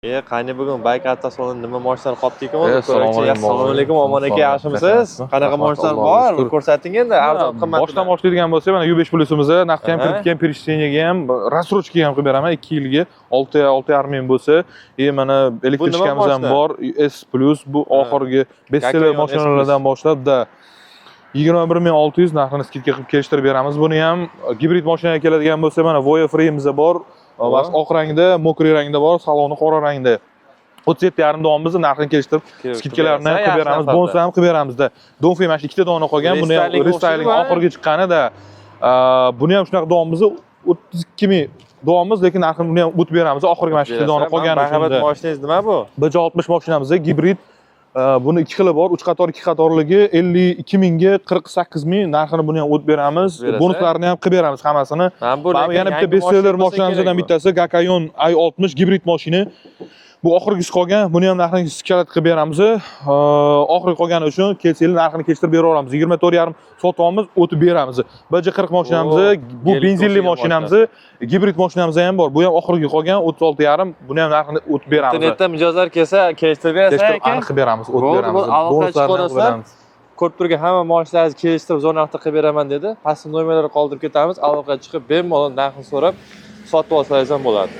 Qani bugun bayk avtosalonida nima mashinalar qolibdi-ku? Assalomu alaykum, omon aka, yaxshimisiz? Qanaqa mashinalar bor? Ko'rsating endi, arzon qimmat. Boshdan boshlaydigan bo'lsak, mana U5 plusimiz, naqd ham kirib kelgan перечислениyaga ham, рассрочкаga ham qilib beraman 2 yilga 6,5 ming bo'lsa, mana elektrichkamiz ham bor, S plus bu oxirgi bestseller mashinalardan boshlab 21600 narxini skidka qilib kelishtirib beramiz. Buni ham gibrid mashinaga keladigan bo'lsa, mana Voya Free'miz bor. Oq rangda, mokriy rangda bor, saloni qora rangda. 37,5 davomimizni narxini kelishtirib, skidkalarni qilib beramiz, bonus ham qilib beramizda. Donfi mana 2 ta dona qolgan, buni ham restyling oxirgi chiqqanida, buni ham shunaqa davomimizni 32 ming davomimiz, lekin narxini buni ham o'tib beramiz. Oxirgi mana 2 ta dona qolgani uchun. Marhamat, mashinangiz nima bu? BJ60 mashinamiz gibrid. Buni 2 xili bor, 3 qator 2 qatorligi 52 mingga 48 ming narxini buni ham o'tib beramiz. Bonuslarini ham qilib beramiz hammasini. Yana bitta bestseller mashinamizdan bittasi Gakayon i60 gibrid mashina. Bu oxirgisi qolgan, buni ham narxini skalat qilib beramiz. Oxirgi qolgani uchun kelsanglar narxini keltirib bera olamiz. 24,5 sotamiz, o'tib beramiz. BJ40 mashinamiz, bu benzinli mashinamiz, gibrid mashinamiz ham bor. Bu ham oxirgi qolgan 36,5, buni ham narxini o'tib beramiz. Internetda mijozlar kelsa, keltirib berasiz aka. Qilib beramiz, o'tib beramiz. Bonuslarni qilib beramiz. Ko'rib turgan hamma mashinalaringizni kelishtirib, zo'r narxda qilib beraman dedi. Pastda nomerlarni qoldirib ketamiz. Aloqaga chiqib, bemalol narxini so'rab, sotib olsangiz ham bo'ladi.